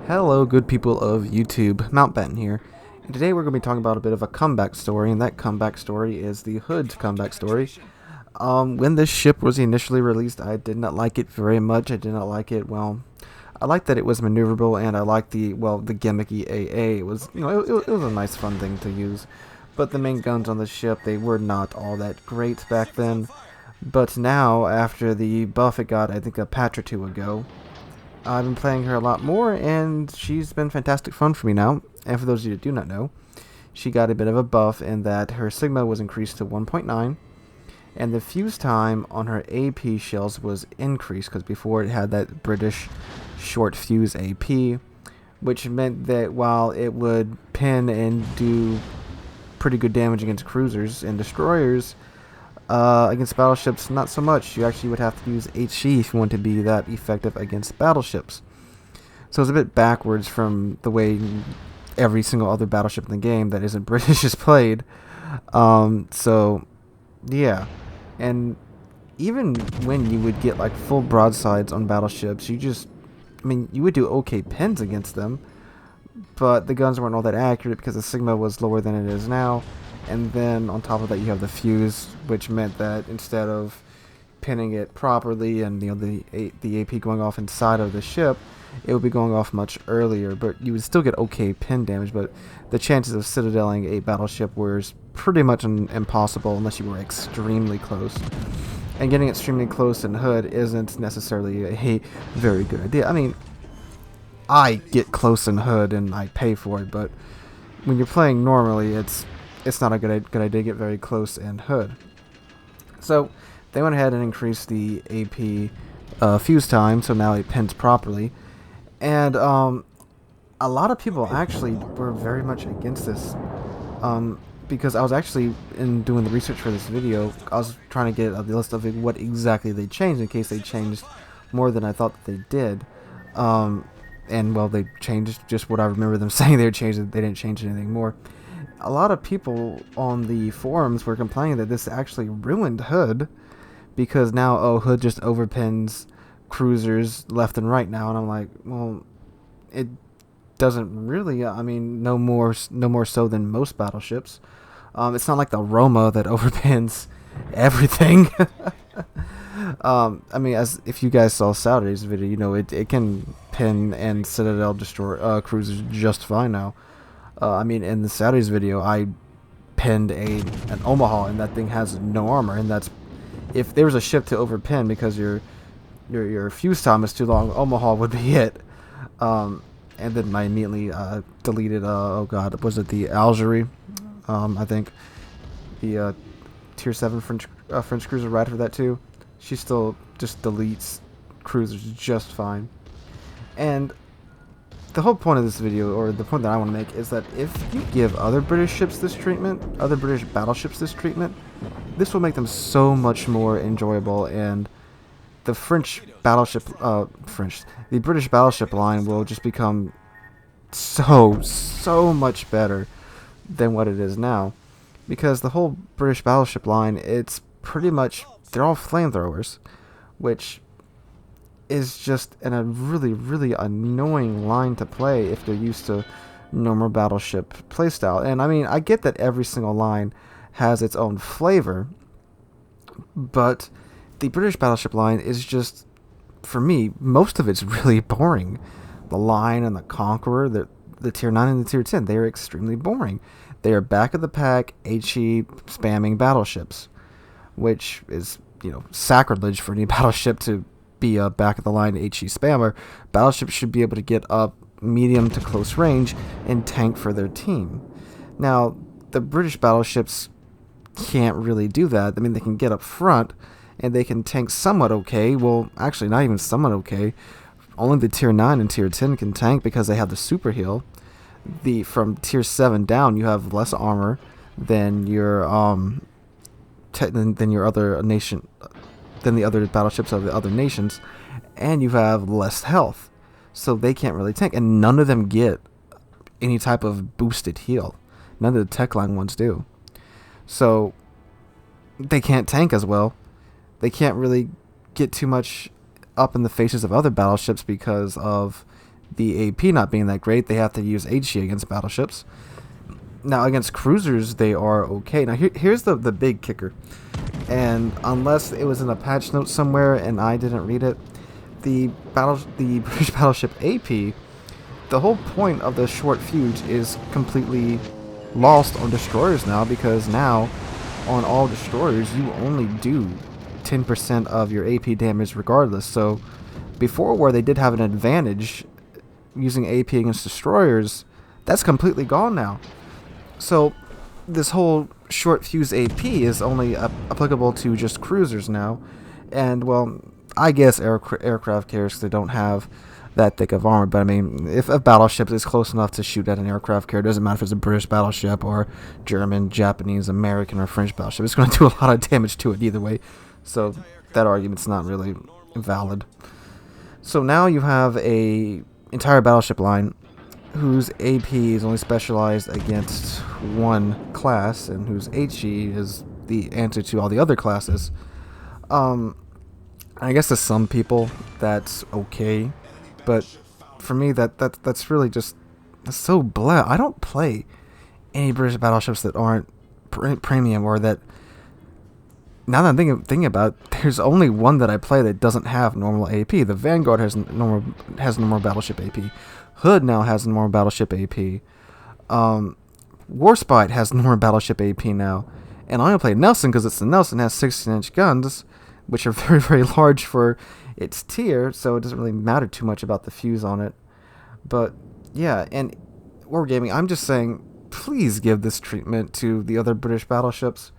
Hello, good people of YouTube. Mountbatten here. And today we're going to be talking about a bit of a comeback story, and that comeback story is the Hood's comeback story. When this ship was initially released, I did not like it very much. I did not like it, I liked that it was maneuverable, and I liked the gimmicky AA. It was, it was a nice, fun thing to use. But the main guns on the ship, they were not all that great back then. But now, after the buff it got, I think a patch or two ago, I've been playing her a lot more, and she's been fantastic fun for me now. And for those of you that do not know, she got a bit of a buff in that her Sigma was increased to 1.9, and the fuse time on her AP shells was increased, because before it had that British short fuse AP, which meant that while it would pin and do pretty good damage against cruisers and destroyers, against battleships, not so much. You actually would have to use HE if you want to be that effective against battleships. So it's a bit backwards from the way every single other battleship in the game that isn't British is played. So, yeah. And even when you would get like full broadsides on battleships, you would do okay pins against them, but the guns weren't all that accurate because the Sigma was lower than it is now. And then on top of that, you have the fuse, which meant that instead of pinning it properly and the AP going off inside of the ship, it would be going off much earlier. But you would still get okay pin damage, but the chances of citadeling a battleship were pretty much impossible unless you were extremely close. And getting extremely close in Hood isn't necessarily a very good idea. I mean, I get close in Hood and I pay for it, but when you're playing normally, it's not a good idea to get very close in Hood. So they went ahead and increased the AP fuse time, so now it pins properly. And a lot of people actually were very much against this, because I was actually, in doing the research for this video, I was trying to get a list of what exactly they changed, in case they changed more than I thought that they did. And well, they changed just what I remember them saying they changed. They didn't change anything more. A lot of people on the forums were complaining that this actually ruined Hood, because now, Hood just overpins cruisers left and right now, and I'm like, well, it doesn't really. I mean, no more so than most battleships. It's not like the Roma that overpins everything. I mean, as if you guys saw Saturday's video, you know it can pin and Citadel destroy cruisers just fine now. I mean, in the Saturday's video, I pinned an Omaha, and that thing has no armor, and that's if there was a ship to overpin because your fuse time is too long, Omaha would be it. And then I immediately deleted. Oh God, was it the Algerie? I think the Tier 7 French cruiser ride for that too. She still just deletes cruisers just fine. And the whole point of this video, or the point that I want to make, is that if you give other British ships this treatment, other British battleships this treatment, this will make them so much more enjoyable, and the the British battleship line will just become so much better than what it is now. Because the whole British battleship line, it's pretty much, they're all flamethrowers, which is just a really annoying line to play if they're used to normal battleship playstyle. And I mean, I get that every single line has its own flavor, but the British battleship line is just, for me, most of it's really boring. The Line and the Conqueror, the Tier 9 and the Tier 10, they are extremely boring. They are back of the pack, HE spamming battleships, which is, sacrilege for any battleship to be a back of the line HE spammer. Battleships should be able to get up medium to close range and tank for their team. Now, the British battleships can't really do that. I mean, they can get up front and they can tank somewhat okay. Well, actually, not even somewhat okay. Only the Tier 9 and Tier 10 can tank because they have the super heal. From Tier 7 down, you have less armor than your than your other nation, than the other battleships of the other nations, and you have less health, so they can't really tank, and none of them get any type of boosted heal. None of the tech line ones do, so they can't tank as well. They can't really get too much up in the faces of other battleships because of the AP not being that great, they have to use HE against battleships. Now, against cruisers, they are okay. Now, here's the big kicker. And unless it was in a patch note somewhere and I didn't read it, the British battleship AP, the whole point of the short fuse is completely lost on destroyers now, because now on all destroyers you only do 10% of your AP damage regardless. So before, where they did have an advantage using AP against destroyers, that's completely gone now. So this whole short fuse AP is only applicable to just cruisers now, and well, I guess aircraft carriers, they don't have that thick of armor. But I mean, if a battleship is close enough to shoot at an aircraft carrier, it doesn't matter if it's a British battleship or German, Japanese, American, or French battleship, it's going to do a lot of damage to it either way. So that argument's not really valid. So now you have a entire battleship line whose AP is only specialized against one class, and whose HE is the answer to all the other classes. I guess to some people that's okay, but for me that's really just, that's so blah. I don't play any British battleships that aren't premium, or that, now that I'm thinking about it, there's only one that I play that doesn't have normal AP. The Vanguard has normal battleship AP. Hood now has normal battleship AP. Warspite has normal battleship AP now. And I only play Nelson because the Nelson has 16-inch guns, which are very, very large for its tier, so it doesn't really matter too much about the fuse on it. But yeah, and Wargaming, I'm just saying, please give this treatment to the other British battleships,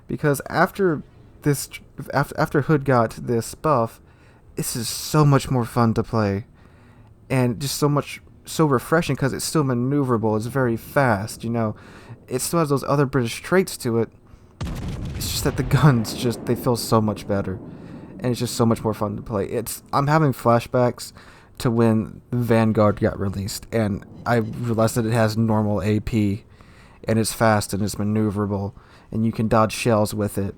because after Hood got this buff, this is so much more fun to play, and just so refreshing, because it's still maneuverable. It's very fast, you know. It still has those other British traits to it. It's just that the guns they feel so much better, and it's just so much more fun to play. I'm having flashbacks to when the Vanguard got released, and I realized that it has normal AP, and it's fast and it's maneuverable, and you can dodge shells with it,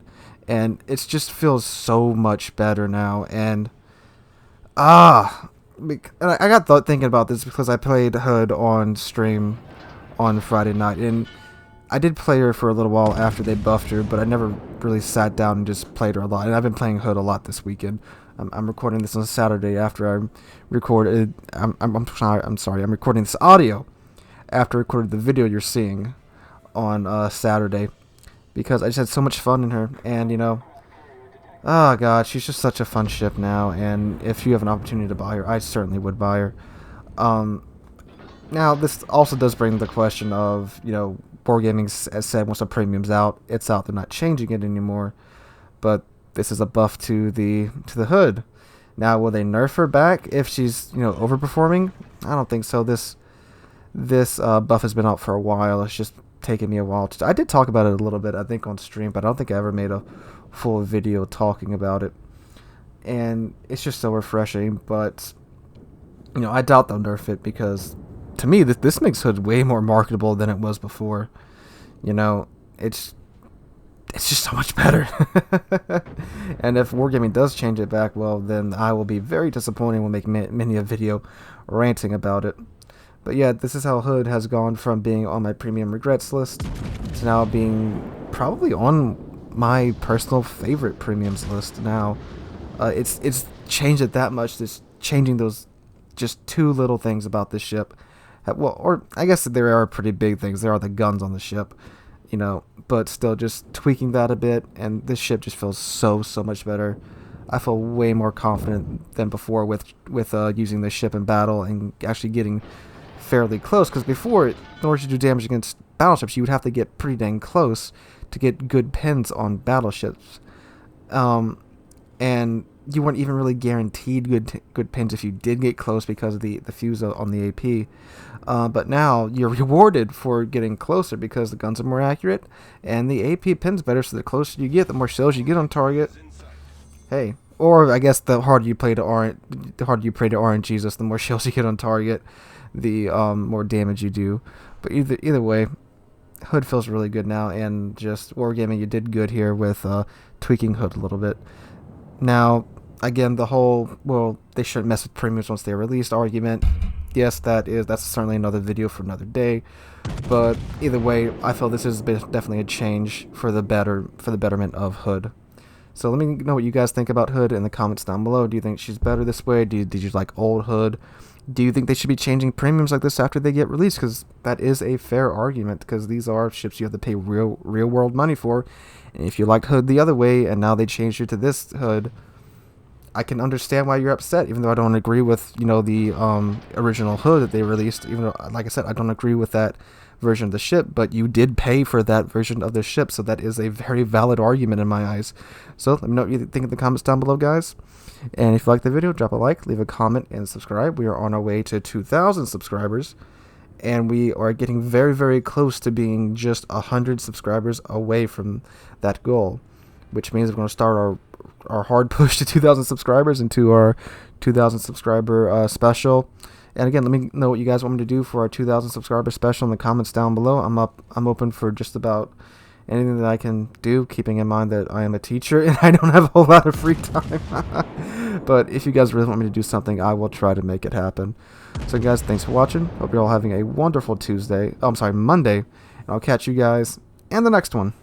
and it just feels so much better now. And I got thinking about this because I played Hood on stream on Friday night, and I did play her for a little while after they buffed her, but I never really sat down and just played her a lot. And I've been playing Hood a lot this weekend. I'm recording this on Saturday after I recorded. I'm sorry. I'm recording this audio after I recorded the video you're seeing on Saturday, because I just had so much fun in her. And you know, oh god, she's just such a fun ship now. And if you have an opportunity to buy her, I certainly would buy her. Now this also does bring the question of, you know, Wargaming has said once the premium's out, it's out. They're not changing it anymore. But this is a buff to the Hood. Now, will they nerf her back if she's, you know, overperforming? I don't think so. This buff has been out for a while. It's just taken me a while I did talk about it a little bit, I think, on stream, but I don't think I ever made a full video talking about it. And it's just so refreshing. But you know, I doubt they'll nerf it, because to me, this makes Hood way more marketable than it was before. You know, it's just so much better. And if Wargaming does change it back, well, then I will be very disappointed. We'll make many a video ranting about it. But yeah, this is how Hood has gone from being on my premium regrets list to now being probably on my personal favorite premiums list now. It's changed it that much. It's changing those just two little things about this ship. Well, or I guess there are pretty big things. There are the guns on the ship, you know, but still just tweaking that a bit, and this ship just feels so much better. I feel way more confident than before with using this ship in battle and actually getting fairly close, because before, in order to do damage against battleships, you would have to get pretty dang close to get good pins on battleships. And you weren't even really guaranteed good pins if you did get close because of the fuse on the AP. But now you're rewarded for getting closer because the guns are more accurate and the AP pin's better. So the closer you get, the more shells you get on target. Hey, or I guess the harder you pray to RNG Jesus, the more shells you get on target, the more damage you do. But either way, Hood feels really good now, and just Wargaming, you did good here with tweaking Hood a little bit. Now, again, the whole, well, they shouldn't mess with premiums once they're released argument, yes, that's certainly another video for another day. But either way, I feel this is definitely a change for the betterment of Hood. So let me know what you guys think about Hood in the comments down below. Do you think she's better this way? Did you like old Hood? Do you think they should be changing premiums like this after they get released? Because that is a fair argument, because these are ships you have to pay real world money for. And if you liked Hood the other way and now they changed you to this Hood, I can understand why you're upset, even though I don't agree with, the original Hood that they released. Even though, like I said, I don't agree with that version of the ship, but you did pay for that version of the ship, so that is a very valid argument in my eyes. So let me know what you think in the comments down below, guys. And if you like the video, drop a like, leave a comment, and subscribe. We are on our way to 2,000 subscribers, and we are getting very, very close to being just 100 subscribers away from that goal, which means we're going to start our hard push to 2,000 subscribers into our 2,000 subscriber special. And again, let me know what you guys want me to do for our 2,000 subscriber special in the comments down below. I'm open for just about anything that I can do, keeping in mind that I am a teacher and I don't have a whole lot of free time. But if you guys really want me to do something, I will try to make it happen. So guys, thanks for watching. Hope you're all having a wonderful Monday. And I'll catch you guys in the next one.